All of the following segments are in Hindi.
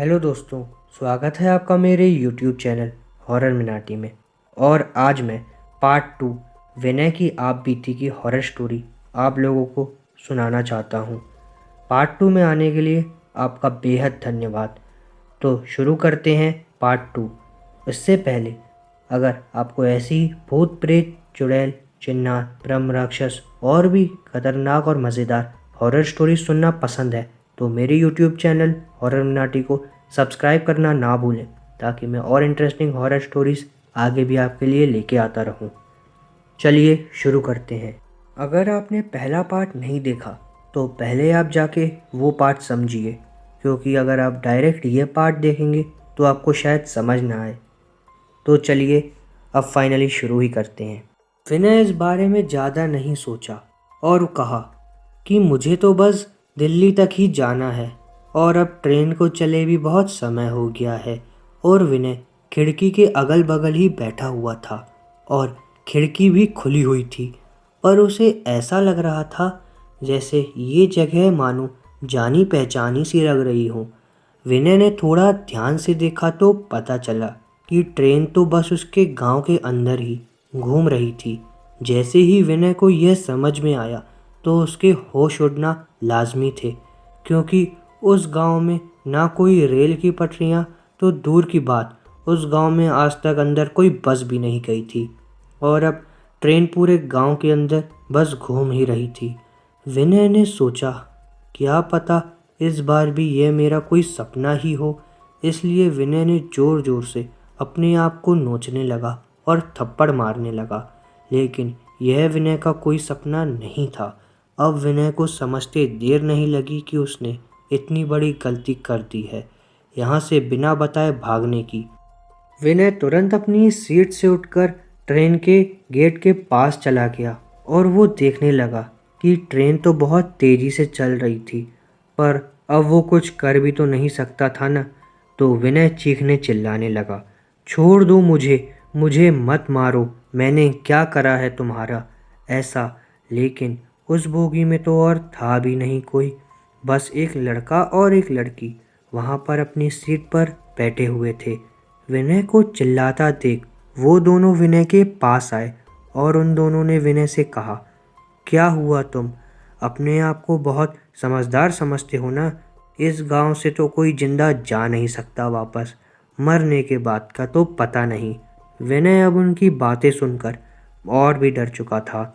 हेलो दोस्तों, स्वागत है आपका मेरे यूट्यूब चैनल हॉरर मिनाटी में। और आज मैं पार्ट 2 विनय की आप बीती की हॉरर स्टोरी आप लोगों को सुनाना चाहता हूँ। पार्ट 2 में आने के लिए आपका बेहद धन्यवाद। तो शुरू करते हैं पार्ट 2। इससे पहले अगर आपको ऐसी ही भूत प्रेत चुड़ैल चिन्नार ब्रह्म राक्षस और भी खतरनाक और मज़ेदार हॉरर स्टोरी सुनना पसंद है तो मेरे यूट्यूब चैनल हॉरर मिनाटी को सब्सक्राइब करना ना भूलें, ताकि मैं और इंटरेस्टिंग हॉरर स्टोरीज़ आगे भी आपके लिए लेके आता रहूं। चलिए शुरू करते हैं। अगर आपने पहला पार्ट नहीं देखा तो पहले आप जाके वो पार्ट समझिए, क्योंकि अगर आप डायरेक्ट ये पार्ट देखेंगे तो आपको शायद समझ ना आए। तो चलिए अब फाइनली शुरू ही करते हैं। विनय इस बारे में ज़्यादा नहीं सोचा और कहा कि मुझे तो बस दिल्ली तक ही जाना है और अब ट्रेन को चले भी बहुत समय हो गया है। और विनय खिड़की के अगल बगल ही बैठा हुआ था और खिड़की भी खुली हुई थी, पर उसे ऐसा लग रहा था जैसे ये जगह मानो जानी पहचानी सी लग रही हो। विनय ने थोड़ा ध्यान से देखा तो पता चला कि ट्रेन तो बस उसके गांव के अंदर ही घूम रही थी। जैसे ही विनय को यह समझ में आया तो उसके होश उड़ना लाजमी थे, क्योंकि उस गांव में ना कोई रेल की पटरियां तो दूर की बात, उस गांव में आज तक अंदर कोई बस भी नहीं गई थी और अब ट्रेन पूरे गांव के अंदर बस घूम ही रही थी। विनय ने सोचा, क्या पता इस बार भी यह मेरा कोई सपना ही हो। इसलिए विनय ने ज़ोर ज़ोर से अपने आप को नोचने लगा और थप्पड़ मारने लगा। लेकिन यह विनय का कोई सपना नहीं था। अब विनय को समझते देर नहीं लगी कि उसने इतनी बड़ी गलती कर दी है, यहाँ से बिना बताए भागने की। विनय तुरंत अपनी सीट से उठकर ट्रेन के गेट के पास चला गया और वो देखने लगा कि ट्रेन तो बहुत तेज़ी से चल रही थी, पर अब वो कुछ कर भी तो नहीं सकता था ना। तो विनय चीखने चिल्लाने लगा, छोड़ दो मुझे, मुझे मत मारो, मैंने क्या करा है तुम्हारा ऐसा। लेकिन उस बोगी में तो और था भी नहीं कोई, बस एक लड़का और एक लड़की वहाँ पर अपनी सीट पर बैठे हुए थे। विनय को चिल्लाता देख वो दोनों विनय के पास आए और उन दोनों ने विनय से कहा, क्या हुआ, तुम अपने आप को बहुत समझदार समझते हो ना। इस गांव से तो कोई जिंदा जा नहीं सकता वापस, मरने के बाद का तो पता नहीं। विनय अब उनकी बातें सुनकर और भी डर चुका था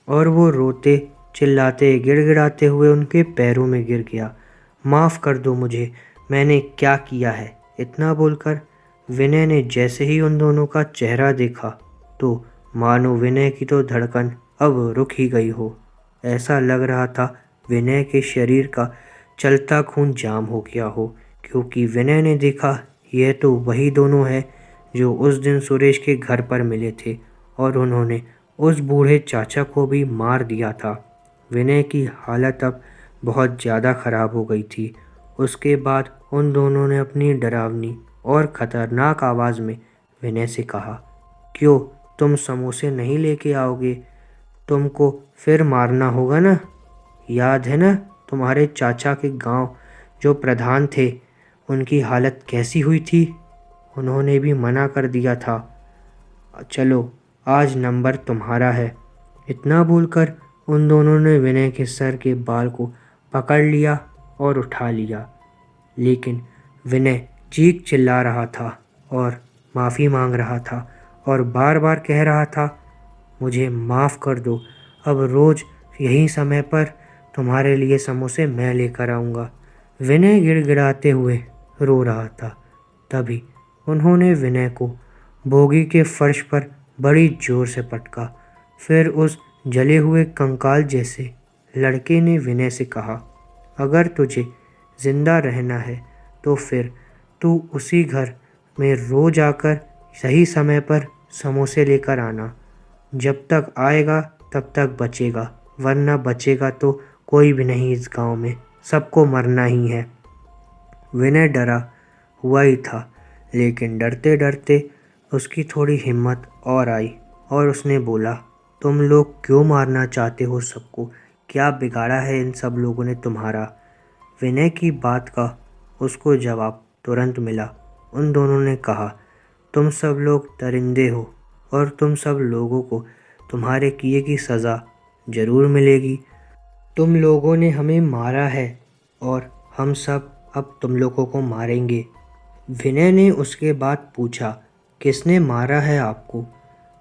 और वो रोते चिल्लाते गिड़गिड़ाते हुए उनके पैरों में गिर गया। माफ़ कर दो मुझे, मैंने क्या किया है। इतना बोलकर विनय ने जैसे ही उन दोनों का चेहरा देखा तो मानो विनय की तो धड़कन अब रुक ही गई हो। ऐसा लग रहा था विनय के शरीर का चलता खून जाम हो गया हो, क्योंकि विनय ने देखा यह तो वही दोनों हैं जो उस दिन सुरेश के घर पर मिले थे और उन्होंने उस बूढ़े चाचा को भी मार दिया था। विनय की हालत अब बहुत ज़्यादा ख़राब हो गई थी। उसके बाद उन दोनों ने अपनी डरावनी और ख़तरनाक आवाज़ में विनय से कहा, क्यों तुम समोसे नहीं लेके आओगे? तुमको फिर मारना होगा ना। याद है ना तुम्हारे चाचा के गांव जो प्रधान थे, उनकी हालत कैसी हुई थी? उन्होंने भी मना कर दिया था। चलो आज नंबर तुम्हारा है। इतना बोलकर उन दोनों ने विनय के सर के बाल को पकड़ लिया और उठा लिया। लेकिन विनय चीख चिल्ला रहा था और माफ़ी मांग रहा था और बार बार कह रहा था, मुझे माफ़ कर दो, अब रोज़ यही समय पर तुम्हारे लिए समोसे मैं लेकर आऊँगा। विनय गिड़गिड़ाते हुए रो रहा था। तभी उन्होंने विनय को बोगी के फर्श पर बड़ी जोर से पटका। फिर उस जले हुए कंकाल जैसे लड़के ने विनय से कहा, अगर तुझे ज़िंदा रहना है तो फिर तू उसी घर में रोज़ आकर सही समय पर समोसे लेकर आना। जब तक आएगा तब तक बचेगा, वरना बचेगा तो कोई भी नहीं इस गांव में, सबको मरना ही है। विनय डरा हुआ ही था, लेकिन डरते डरते उसकी थोड़ी हिम्मत और आई और उसने बोला, तुम लोग क्यों मारना चाहते हो सबको? क्या बिगाड़ा है इन सब लोगों ने तुम्हारा? विनय की बात का उसको जवाब तुरंत मिला। उन दोनों ने कहा, तुम सब लोग दरिंदे हो और तुम सब लोगों को तुम्हारे किए की सज़ा ज़रूर मिलेगी। तुम लोगों ने हमें मारा है और हम सब अब तुम लोगों को मारेंगे। विनय ने उसके बाद पूछा, किसने मारा है आपको?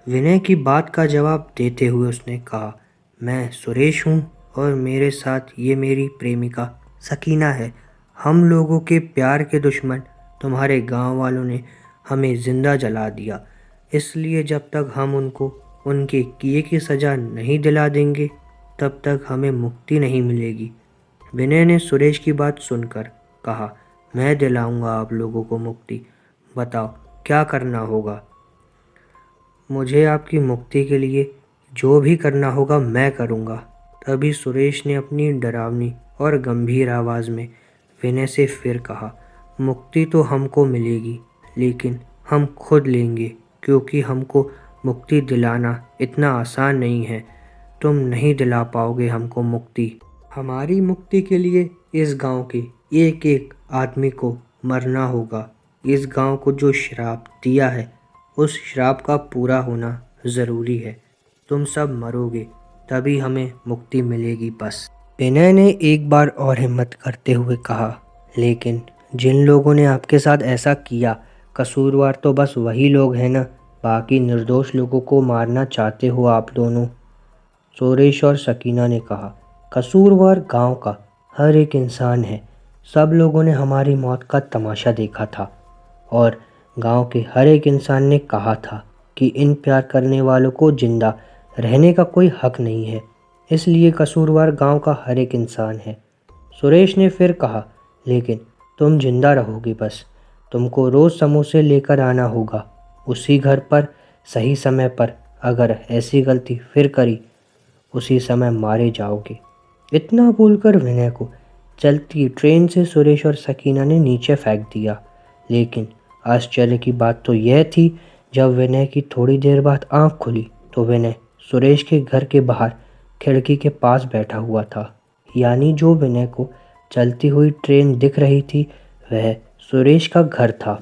विनय की बात का जवाब देते हुए उसने कहा, मैं सुरेश हूँ और मेरे साथ ये मेरी प्रेमिका सकीना है। हम लोगों के प्यार के दुश्मन तुम्हारे गांव वालों ने हमें ज़िंदा जला दिया, इसलिए जब तक हम उनको उनके किए की सज़ा नहीं दिला देंगे तब तक हमें मुक्ति नहीं मिलेगी। विनय ने सुरेश की बात सुनकर कहा, मैं दिलाऊंगा आप लोगों को मुक्ति। बताओ क्या करना होगा? मुझे आपकी मुक्ति के लिए जो भी करना होगा मैं करूँगा। तभी सुरेश ने अपनी डरावनी और गंभीर आवाज़ में विनय से फिर कहा, मुक्ति तो हमको मिलेगी लेकिन हम खुद लेंगे, क्योंकि हमको मुक्ति दिलाना इतना आसान नहीं है। तुम नहीं दिला पाओगे हमको मुक्ति। हमारी मुक्ति के लिए इस गांव के एक एक आदमी को मरना होगा। इस गांव को जो श्राप दिया है उस श्राप का पूरा होना ज़रूरी है। तुम सब मरोगे तभी हमें मुक्ति मिलेगी बस। विनय ने एक बार और हिम्मत करते हुए कहा, लेकिन जिन लोगों ने आपके साथ ऐसा किया, कसूरवार तो बस वही लोग हैं ना, बाकी निर्दोष लोगों को मारना चाहते हो आप दोनों। सुरेश और सकीना ने कहा, कसूरवार गांव का हर एक इंसान है। सब लोगों ने हमारी मौत का तमाशा देखा था और गांव के हर एक इंसान ने कहा था कि इन प्यार करने वालों को जिंदा रहने का कोई हक नहीं है, इसलिए कसूरवार गांव का हर एक इंसान है। सुरेश ने फिर कहा, लेकिन तुम जिंदा रहोगे बस। तुमको रोज़ समोसे लेकर आना होगा उसी घर पर सही समय पर। अगर ऐसी गलती फिर करी उसी समय मारे जाओगे। इतना बोलकर विनय को चलती ट्रेन से सुरेश और सकीना ने नीचे फेंक दिया। लेकिन आश्चर्य की बात तो यह थी, जब विनय की थोड़ी देर बाद आंख खुली तो विनय सुरेश के घर के बाहर खिड़की के पास बैठा हुआ था। यानी जो विनय को चलती हुई ट्रेन दिख रही थी वह सुरेश का घर था।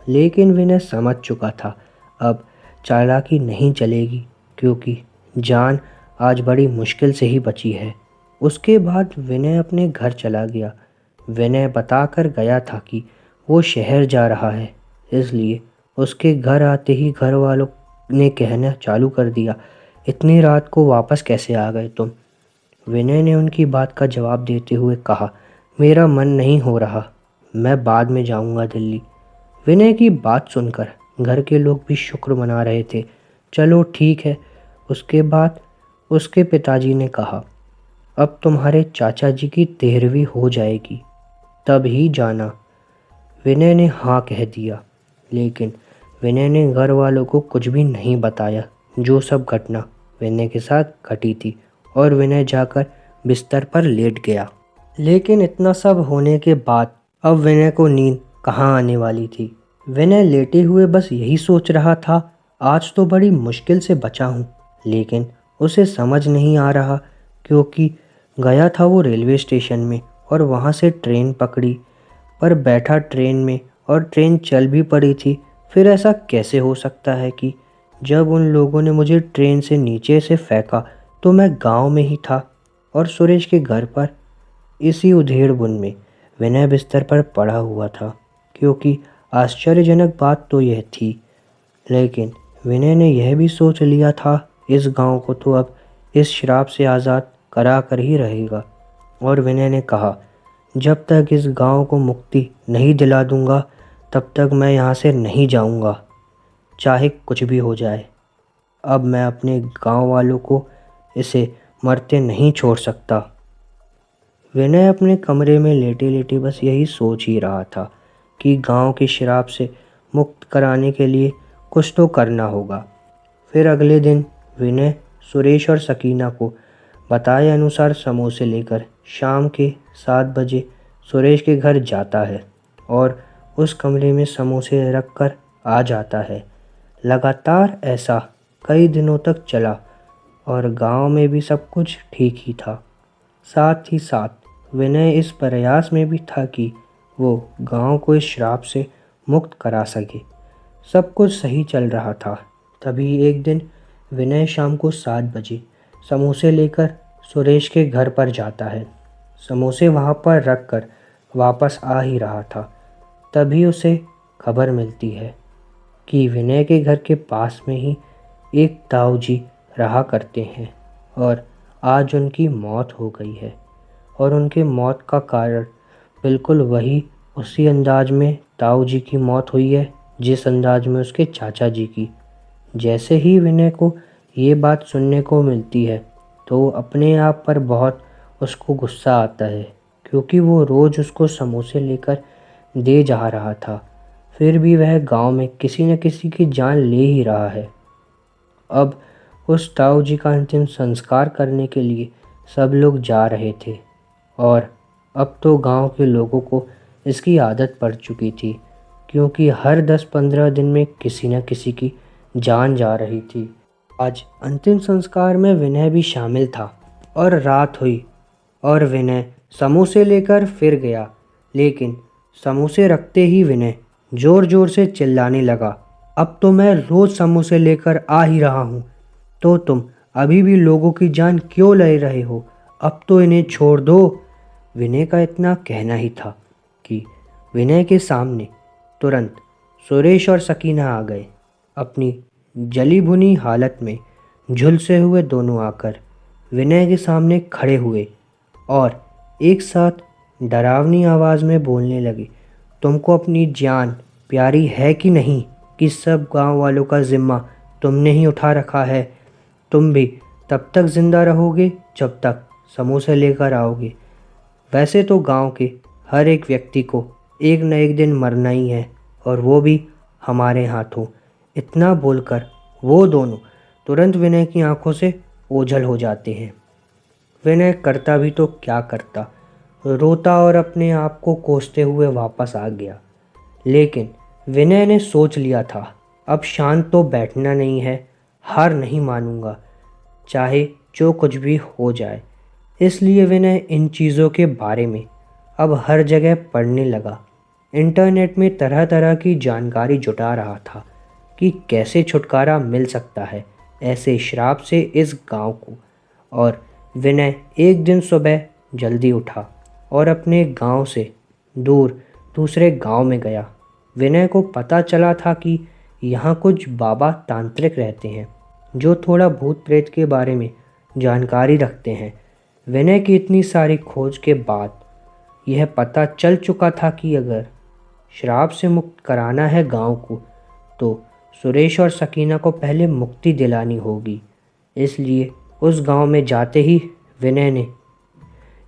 लेकिन विनय समझ चुका था अब चालाकी नहीं चलेगी, क्योंकि जान आज बड़ी मुश्किल से ही बची है। उसके बाद विनय अपने घर चला गया। विनय बताकर गया था कि वो शहर जा रहा है, इसलिए उसके घर आते ही घर वालों ने कहना चालू कर दिया, इतनी रात को वापस कैसे आ गए तुम? विनय ने उनकी बात का जवाब देते हुए कहा, मेरा मन नहीं हो रहा, मैं बाद में जाऊंगा दिल्ली। विनय की बात सुनकर घर के लोग भी शुक्र मना रहे थे। चलो ठीक है। उसके बाद उसके पिताजी ने कहा, अब तुम्हारे चाचा जी की 13वीं हो जाएगी, तब ही जाना। विनय ने हाँ कह दिया, लेकिन विनय ने घर वालों को कुछ भी नहीं बताया जो सब घटना विनय के साथ घटी थी, और विनय जाकर बिस्तर पर लेट गया। लेकिन इतना सब होने के बाद अब विनय को नींद कहाँ आने वाली थी। विनय लेटे हुए बस यही सोच रहा था, आज तो बड़ी मुश्किल से बचा हूँ। लेकिन उसे समझ नहीं आ रहा, क्योंकि गया था वो रेलवे स्टेशन में और वहाँ से ट्रेन पकड़ी, पर बैठा ट्रेन में और ट्रेन चल भी पड़ी थी। फिर ऐसा कैसे हो सकता है कि जब उन लोगों ने मुझे ट्रेन से नीचे से फेंका तो मैं गांव में ही था और सुरेश के घर पर। इसी उधेड़-बुन में विनय बिस्तर पर पड़ा हुआ था, क्योंकि आश्चर्यजनक बात तो यह थी, लेकिन विनय ने यह भी सोच लिया था इस गांव को तो अब इस श्राप से आज़ाद करा कर ही रहेगा। और विनय ने कहा, जब तक इस गांव को मुक्ति नहीं दिला दूंगा तब तक मैं यहाँ से नहीं जाऊंगा, चाहे कुछ भी हो जाए। अब मैं अपने गांव वालों को इसे मरते नहीं छोड़ सकता। विनय अपने कमरे में लेटे लेटे बस यही सोच ही रहा था कि गांव के श्राप से मुक्त कराने के लिए कुछ तो करना होगा। फिर अगले दिन विनय सुरेश और सकीना को बताए अनुसार समोसे लेकर शाम के 7 बजे सुरेश के घर जाता है और उस कमरे में समोसे रख कर आ जाता है। लगातार ऐसा कई दिनों तक चला और गांव में भी सब कुछ ठीक ही था। साथ ही साथ विनय इस प्रयास में भी था कि वो गांव को इस श्राप से मुक्त करा सके। सब कुछ सही चल रहा था। तभी एक दिन विनय शाम को 7 बजे समोसे लेकर सुरेश के घर पर जाता है। समोसे वहाँ पर रख कर वापस आ ही रहा था, तभी उसे खबर मिलती है कि विनय के घर के पास में ही एक ताऊ जी रहा करते हैं और आज उनकी मौत हो गई है। और उनके मौत का कारण बिल्कुल वही उसी अंदाज में ताऊ जी की मौत हुई है जिस अंदाज में उसके चाचा जी की। जैसे ही विनय को ये बात सुनने को मिलती है तो वो अपने आप पर बहुत उसको गुस्सा आता है, क्योंकि वो रोज़ उसको समोसे लेकर दे जा रहा था, फिर भी वह गांव में किसी न किसी की जान ले ही रहा है। अब उस ताऊ जी का अंतिम संस्कार करने के लिए सब लोग जा रहे थे और अब तो गांव के लोगों को इसकी आदत पड़ चुकी थी, क्योंकि हर 10-15 दिन में किसी न किसी की जान जा रही थी। आज अंतिम संस्कार में विनय भी शामिल था और रात हुई और विनय समोसे लेकर फिर गया, लेकिन समोसे रखते ही विनय ज़ोर ज़ोर से चिल्लाने लगा, अब तो मैं रोज़ समोसे लेकर आ ही रहा हूँ, तो तुम अभी भी लोगों की जान क्यों ले रहे हो? अब तो इन्हें छोड़ दो। विनय का इतना कहना ही था कि विनय के सामने तुरंत सुरेश और सकीना आ गए। अपनी जली भुनी हालत में झुलसे हुए दोनों आकर विनय के सामने खड़े हुए और एक साथ डरावनी आवाज़ में बोलने लगे, तुमको अपनी जान प्यारी है कि नहीं, कि सब गांव वालों का ज़िम्मा तुमने ही उठा रखा है। तुम भी तब तक ज़िंदा रहोगे जब तक समोसे लेकर आओगे। वैसे तो गांव के हर एक व्यक्ति को एक न एक दिन मरना ही है, और वो भी हमारे हाथों। इतना बोलकर वो दोनों तुरंत विनय की आंखों से ओझल हो जाते हैं। विनय करता भी तो क्या करता, रोता और अपने आप को कोसते हुए वापस आ गया। लेकिन विनय ने सोच लिया था, अब शांत तो बैठना नहीं है, हार नहीं मानूंगा, चाहे जो कुछ भी हो जाए। इसलिए विनय इन चीज़ों के बारे में अब हर जगह पढ़ने लगा। इंटरनेट में तरह तरह की जानकारी जुटा रहा था कि कैसे छुटकारा मिल सकता है ऐसे श्राप से इस गांव को। और विनय एक दिन सुबह जल्दी उठा और अपने गांव से दूर दूसरे गांव में गया। विनय को पता चला था कि यहाँ कुछ बाबा तांत्रिक रहते हैं जो थोड़ा भूत प्रेत के बारे में जानकारी रखते हैं। विनय की इतनी सारी खोज के बाद यह पता चल चुका था कि अगर श्राप से मुक्त कराना है गांव को तो सुरेश और सकीना को पहले मुक्ति दिलानी होगी। इसलिए उस गांव में जाते ही विनय ने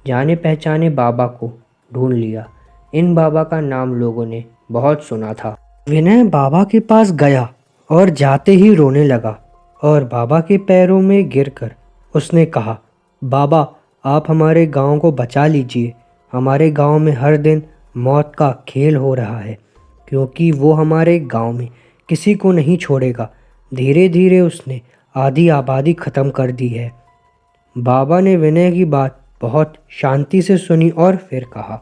जाने पहचाने बाबा को ढूंढ लिया। इन बाबा का नाम लोगों ने बहुत सुना था। विनय बाबा के पास गया और जाते ही रोने लगा और बाबा के पैरों में गिरकर उसने कहा, बाबा आप हमारे गांव को बचा लीजिए। हमारे गांव में हर दिन मौत का खेल हो रहा है, क्योंकि वो हमारे गांव में किसी को नहीं छोड़ेगा। धीरे धीरे उसने आधी आबादी ख़त्म कर दी है। बाबा ने विनय की बात बहुत शांति से सुनी और फिर कहा,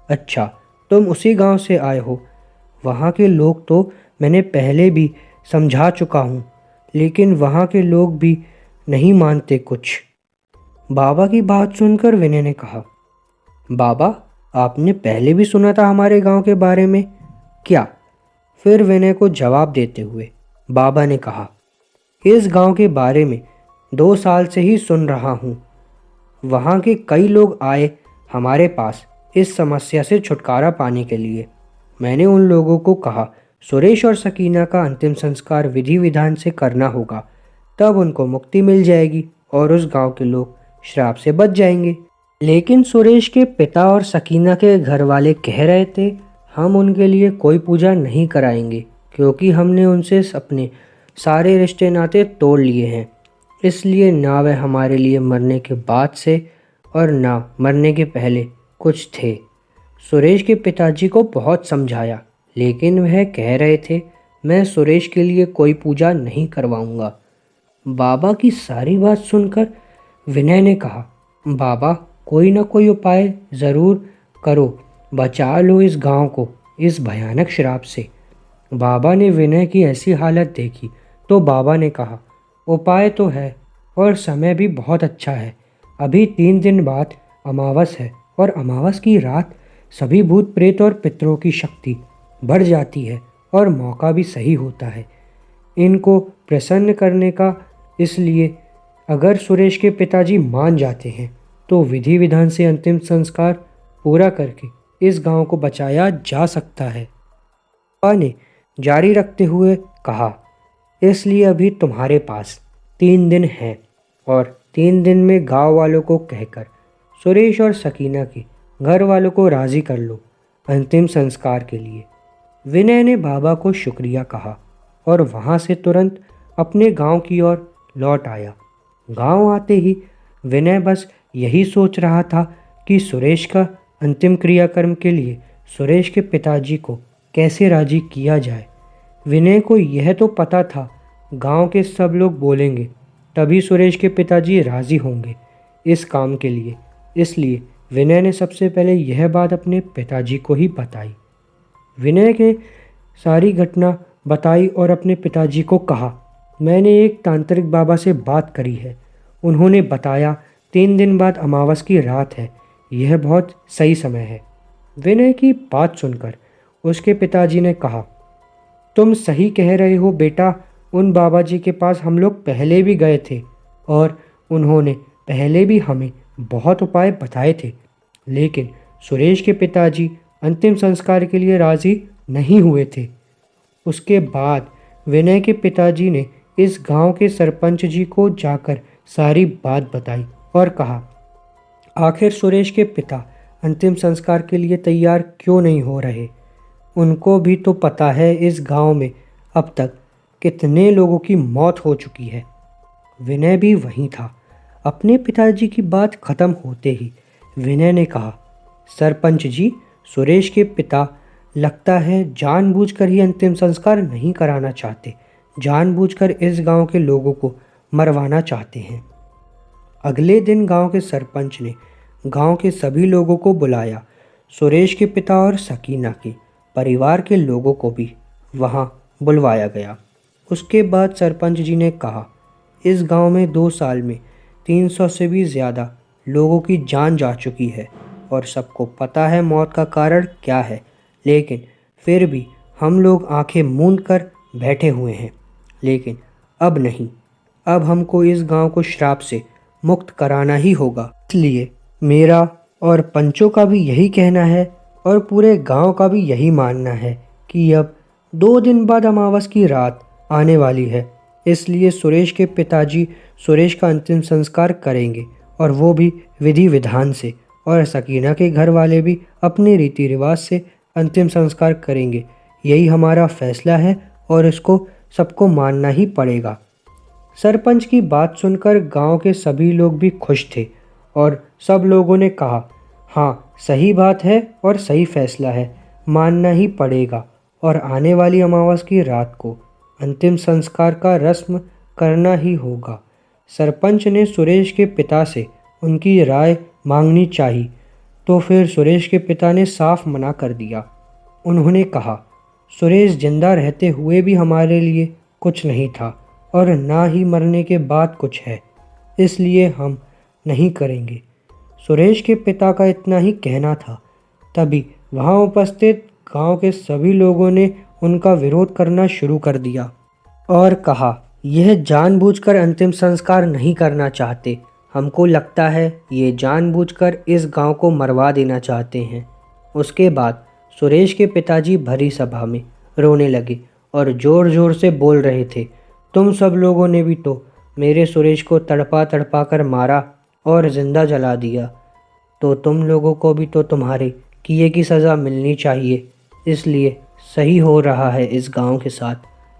अच्छा तुम उसी गांव से आए हो। वहाँ के लोग तो मैंने पहले भी समझा चुका हूँ, लेकिन वहाँ के लोग भी नहीं मानते कुछ। बाबा की बात सुनकर विनय ने कहा, बाबा आपने पहले भी सुना था हमारे गांव के बारे में क्या? फिर विनय को जवाब देते हुए बाबा ने कहा, इस गांव के बारे में 2 साल से ही सुन रहा हूँ। वहाँ के कई लोग आए हमारे पास इस समस्या से छुटकारा पाने के लिए। मैंने उन लोगों को कहा सुरेश और सकीना का अंतिम संस्कार विधि विधान से करना होगा, तब उनको मुक्ति मिल जाएगी और उस गांव के लोग श्राप से बच जाएंगे। लेकिन सुरेश के पिता और सकीना के घर वाले कह रहे थे, हम उनके लिए कोई पूजा नहीं कराएंगे, क्योंकि हमने उनसे अपने सारे रिश्ते नाते तोड़ लिए हैं। इसलिए ना वह हमारे लिए मरने के बाद से और ना मरने के पहले कुछ थे। सुरेश के पिताजी को बहुत समझाया, लेकिन वह कह रहे थे, मैं सुरेश के लिए कोई पूजा नहीं करवाऊंगा। बाबा की सारी बात सुनकर विनय ने कहा, बाबा कोई ना कोई उपाय ज़रूर करो, बचा लो इस गांव को इस भयानक श्राप से। बाबा ने विनय की ऐसी हालत देखी तो बाबा ने कहा, उपाय तो है और समय भी बहुत अच्छा है। अभी 3 दिन बाद अमावस है और अमावस की रात सभी भूत प्रेत और पितरों की शक्ति बढ़ जाती है और मौका भी सही होता है इनको प्रसन्न करने का। इसलिए अगर सुरेश के पिताजी मान जाते हैं तो विधि विधान से अंतिम संस्कार पूरा करके इस गांव को बचाया जा सकता है। पापा ने जारी रखते हुए कहा, इसलिए अभी तुम्हारे पास 3 दिन हैं और 3 दिन में गांव वालों को कहकर सुरेश और सकीना के घर वालों को राज़ी कर लो अंतिम संस्कार के लिए। विनय ने बाबा को शुक्रिया कहा और वहाँ से तुरंत अपने गांव की ओर लौट आया। गांव आते ही विनय बस यही सोच रहा था कि सुरेश का अंतिम क्रियाकर्म के लिए सुरेश के पिताजी को कैसे राजी किया जाए। विनय को यह तो पता था गांव के सब लोग बोलेंगे तभी सुरेश के पिताजी राज़ी होंगे इस काम के लिए। इसलिए विनय ने सबसे पहले यह बात अपने पिताजी को ही बताई। विनय ने सारी घटना बताई और अपने पिताजी को कहा, मैंने एक तांत्रिक बाबा से बात करी है। उन्होंने बताया 3 दिन बाद अमावस की रात है, यह बहुत सही समय है। विनय की बात सुनकर उसके पिताजी ने कहा, तुम सही कह रहे हो बेटा, उन बाबा जी के पास हम लोग पहले भी गए थे और उन्होंने पहले भी हमें बहुत उपाय बताए थे, लेकिन सुरेश के पिताजी अंतिम संस्कार के लिए राज़ी नहीं हुए थे। उसके बाद विनय के पिताजी ने इस गांव के सरपंच जी को जाकर सारी बात बताई और कहा, आखिर सुरेश के पिता अंतिम संस्कार के लिए तैयार क्यों नहीं हो रहे। उनको भी तो पता है इस गांव में अब तक कितने लोगों की मौत हो चुकी है। विनय भी वहीं था। अपने पिताजी की बात खत्म होते ही विनय ने कहा, सरपंच जी, सुरेश के पिता लगता है जानबूझकर ही अंतिम संस्कार नहीं कराना चाहते, जानबूझकर इस गांव के लोगों को मरवाना चाहते हैं। अगले दिन गांव के सरपंच ने गांव के सभी लोगों को बुलाया। सुरेश के पिता और सकीना के परिवार के लोगों को भी वहां बुलवाया गया। उसके बाद सरपंच जी ने कहा, इस गांव में 2 साल में 300 से भी ज़्यादा लोगों की जान जा चुकी है और सबको पता है मौत का कारण क्या है, लेकिन फिर भी हम लोग आंखें मूंद कर बैठे हुए हैं। लेकिन अब नहीं, अब हमको इस गांव को श्राप से मुक्त कराना ही होगा। इसलिए मेरा और पंचों का भी यही कहना है और पूरे गांव का भी यही मानना है कि अब 2 दिन बाद अमावस की रात आने वाली है। इसलिए सुरेश के पिताजी सुरेश का अंतिम संस्कार करेंगे और वो भी विधि विधान से, और सकीना के घर वाले भी अपने रीति रिवाज से अंतिम संस्कार करेंगे। यही हमारा फैसला है और इसको सबको मानना ही पड़ेगा। सरपंच की बात सुनकर गांव के सभी लोग भी खुश थे और सब लोगों ने कहा, हाँ सही बात है और सही फैसला है, मानना ही पड़ेगा और आने वाली अमावस की रात को अंतिम संस्कार का रस्म करना ही होगा। सरपंच ने सुरेश के पिता से उनकी राय मांगनी चाहिए तो फिर सुरेश के पिता ने साफ मना कर दिया। उन्होंने कहा, सुरेश जिंदा रहते हुए भी हमारे लिए कुछ नहीं था और ना ही मरने के बाद कुछ है, इसलिए हम नहीं करेंगे। सुरेश के पिता का इतना ही कहना था। तभी वहाँ उपस्थित गांव के सभी लोगों ने उनका विरोध करना शुरू कर दिया और कहा, यह जानबूझकर अंतिम संस्कार नहीं करना चाहते। हमको लगता है ये जानबूझकर इस गांव को मरवा देना चाहते हैं। उसके बाद सुरेश के पिताजी भरी सभा में रोने लगे और ज़ोर ज़ोर से बोल रहे थे, तुम सब लोगों ने भी तो मेरे सुरेश को तड़पा तड़पा कर मारा और ज़िंदा जला दिया, तो तुम लोगों को भी तो तुम्हारे किए की सज़ा मिलनी चाहिए। इसलिए सही हो रहा है इस गांव के साथ।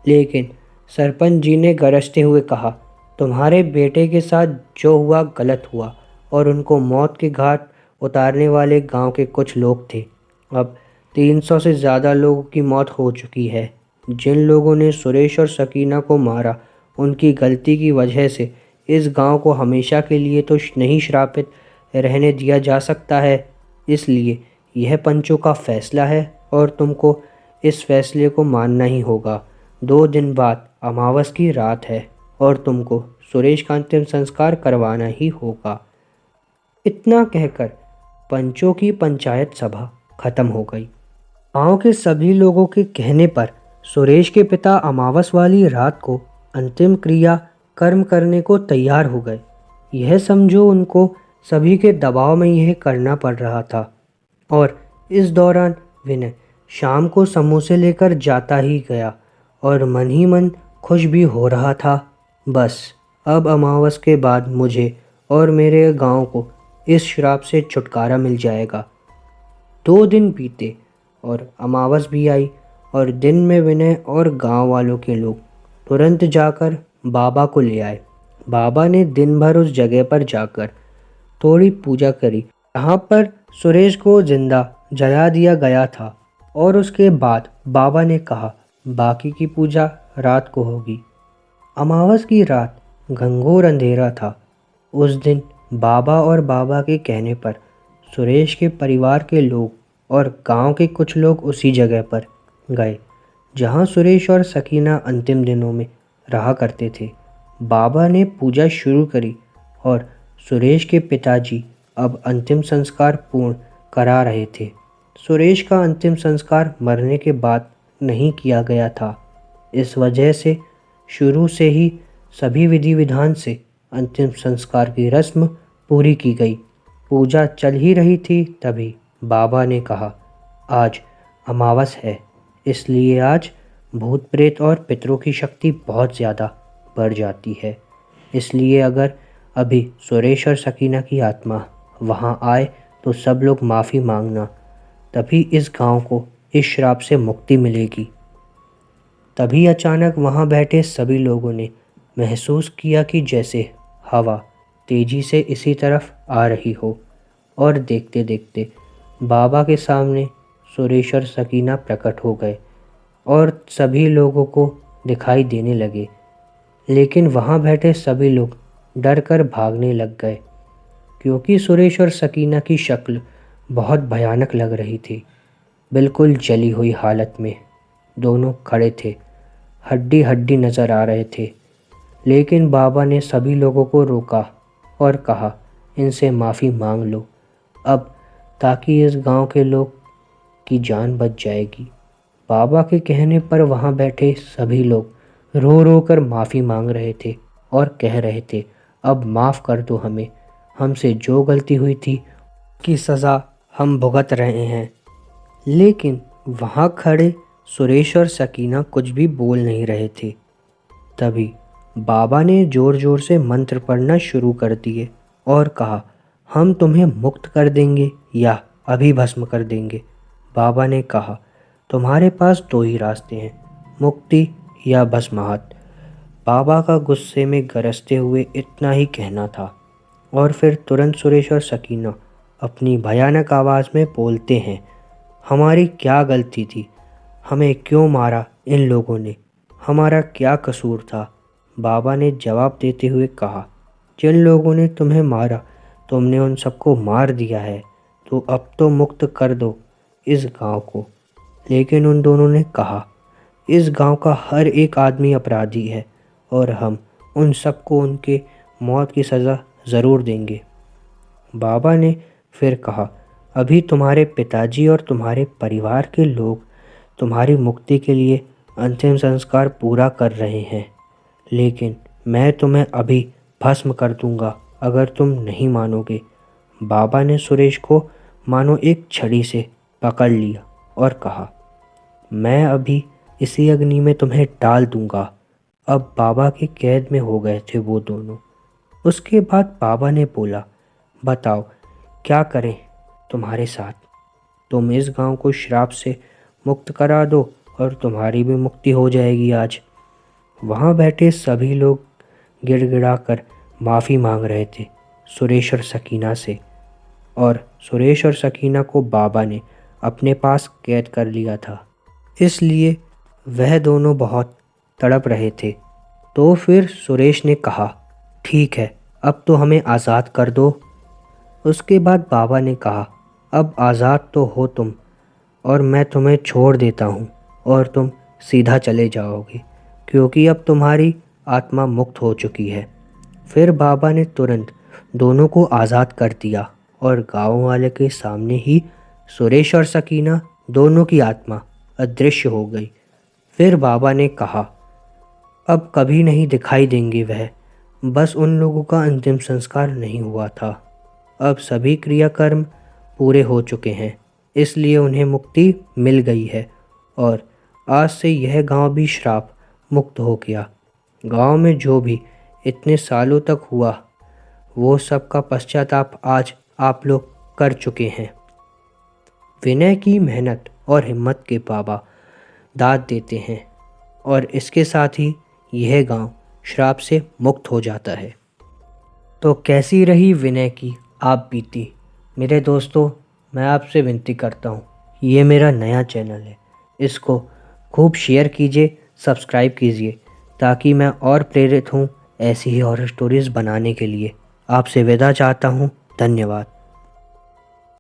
लेकिन सरपंच जी ने गरजते हुए कहा, तुम्हारे बेटे के साथ जो हुआ गलत हुआ और उनको मौत के घाट उतारने वाले गांव के कुछ लोग थे। अब 300 से ज़्यादा लोगों की मौत हो चुकी है। जिन लोगों ने सुरेश और सकीना को मारा, उनकी गलती की वजह से इस गांव को हमेशा के लिए तो नहीं श्रापित रहने दिया जा सकता है। इसलिए यह पंचों का फैसला है और तुमको इस फैसले को मानना ही होगा। 2 दिन बाद अमावस की रात है और तुमको सुरेश का अंतिम संस्कार करवाना ही होगा। इतना कहकर पंचों की पंचायत सभा खत्म हो गई। गांव के सभी लोगों के कहने पर सुरेश के पिता अमावस वाली रात को अंतिम क्रिया कर्म करने को तैयार हो गए। यह समझो उनको सभी के दबाव में यह करना पड़ रहा था। और इस दौरान विनय शाम को समोसे लेकर जाता ही गया और मन ही मन खुश भी हो रहा था। बस अब अमावस के बाद मुझे और मेरे गांव को इस श्राप से छुटकारा मिल जाएगा। 2 दिन बीते और अमावस भी आई और दिन में विनय और गांव वालों के लोग तुरंत जाकर बाबा को ले आए। बाबा ने दिन भर उस जगह पर जाकर थोड़ी पूजा करी जहाँ पर सुरेश को जिंदा जला दिया गया था और उसके बाद बाबा ने कहा बाकी की पूजा रात को होगी। अमावस की रात घंघोर अंधेरा था। उस दिन बाबा और बाबा के कहने पर सुरेश के परिवार के लोग और गांव के कुछ लोग उसी जगह पर गए जहां सुरेश और सकीना अंतिम दिनों में रहा करते थे। बाबा ने पूजा शुरू करी और सुरेश के पिताजी अब अंतिम संस्कार पूर्ण करा रहे थे। सुरेश का अंतिम संस्कार मरने के बाद नहीं किया गया था। इस वजह से शुरू से ही सभी विधि विधान से अंतिम संस्कार की रस्म पूरी की गई। पूजा चल ही रही थी तभी बाबा ने कहा आज अमावस है, इसलिए आज भूत प्रेत और पितरों की शक्ति बहुत ज़्यादा बढ़ जाती है। इसलिए अगर अभी सुरेश और सकीना की आत्मा वहाँ आए तो सब लोग माफ़ी मांगना, तभी इस गांव को इस श्राप से मुक्ति मिलेगी। तभी अचानक वहाँ बैठे सभी लोगों ने महसूस किया कि जैसे हवा तेजी से इसी तरफ आ रही हो और देखते देखते बाबा के सामने सुरेश और सकीना प्रकट हो गए और सभी लोगों को दिखाई देने लगे। लेकिन वहाँ बैठे सभी लोग डर कर भागने लग गए क्योंकि सुरेश और सकीना की शक्ल बहुत भयानक लग रही थी। बिल्कुल जली हुई हालत में दोनों खड़े थे, हड्डी हड्डी नज़र आ रहे थे। लेकिन बाबा ने सभी लोगों को रोका और कहा इनसे माफ़ी मांग लो अब, ताकि इस गांव के लोग की जान बच जाएगी। बाबा के कहने पर वहां बैठे सभी लोग रो रो कर माफ़ी मांग रहे थे और कह रहे थे अब माफ़ कर दो हमें, हमसे जो गलती हुई थी की सज़ा हम भुगत रहे हैं। लेकिन वहां खड़े सुरेश और सकीना कुछ भी बोल नहीं रहे थे। तभी बाबा ने ज़ोर ज़ोर से मंत्र पढ़ना शुरू कर दिए और कहा हम तुम्हें मुक्त कर देंगे या अभी भस्म कर देंगे। बाबा ने कहा तुम्हारे पास 2 ही रास्ते हैं, मुक्ति या भस्माहत। बाबा का गुस्से में गरजते हुए इतना ही कहना था और फिर तुरंत सुरेश और सकीना अपनी भयानक आवाज़ में बोलते हैं हमारी क्या गलती थी, हमें क्यों मारा इन लोगों ने, हमारा क्या कसूर था। बाबा ने जवाब देते हुए कहा जिन लोगों ने तुम्हें मारा तुमने उन सबको मार दिया है, तो अब तो मुक्त कर दो इस गांव को। लेकिन उन दोनों ने कहा इस गांव का हर एक आदमी अपराधी है और हम उन सबको उनके मौत की सज़ा ज़रूर देंगे। बाबा ने फिर कहा अभी तुम्हारे पिताजी और तुम्हारे परिवार के लोग तुम्हारी मुक्ति के लिए अंतिम संस्कार पूरा कर रहे हैं, लेकिन मैं तुम्हें अभी भस्म कर दूंगा अगर तुम नहीं मानोगे। बाबा ने सुरेश को मानो एक छड़ी से पकड़ लिया और कहा मैं अभी इसी अग्नि में तुम्हें डाल दूंगा। अब बाबा की कैद में हो गए थे वो दोनों। उसके बाद बाबा ने बोला बताओ क्या करें तुम्हारे साथ, तुम इस गांव को श्राप से मुक्त करा दो और तुम्हारी भी मुक्ति हो जाएगी आज। वहाँ बैठे सभी लोग गिड़गिड़ाकर माफ़ी मांग रहे थे सुरेश और सकीना से, और सुरेश और सकीना को बाबा ने अपने पास कैद कर लिया था, इसलिए वह दोनों बहुत तड़प रहे थे। तो फिर सुरेश ने कहा ठीक है अब तो हमें आज़ाद कर दो। उसके बाद बाबा ने कहा अब आज़ाद तो हो तुम, और मैं तुम्हें छोड़ देता हूँ और तुम सीधा चले जाओगे, क्योंकि अब तुम्हारी आत्मा मुक्त हो चुकी है। फिर बाबा ने तुरंत दोनों को आज़ाद कर दिया और गाँव वाले के सामने ही सुरेश और सकीना दोनों की आत्मा अदृश्य हो गई। फिर बाबा ने कहा, अब कभी नहीं दिखाई देंगे वह। बस उन लोगों का अंतिम संस्कार नहीं हुआ था। अब सभी क्रियाकर्म पूरे हो चुके हैं, इसलिए उन्हें मुक्ति मिल गई है और आज से यह गांव भी श्राप मुक्त हो गया। गांव में जो भी इतने सालों तक हुआ, वो सब का पश्चाताप आज आप लोग कर चुके हैं। विनय की मेहनत और हिम्मत के बाबा दाद देते हैं और इसके साथ ही यह गांव श्राप से मुक्त हो जाता है। तो कैसी रही विनय की आप बीती? मेरे दोस्तों, मैं आपसे विनती करता हूँ, ये मेरा नया चैनल है, इसको खूब शेयर कीजिए, सब्सक्राइब कीजिए, ताकि मैं और प्रेरित हूँ ऐसी ही हॉरर स्टोरीज़ बनाने के लिए। आपसे विदा चाहता हूँ। धन्यवाद।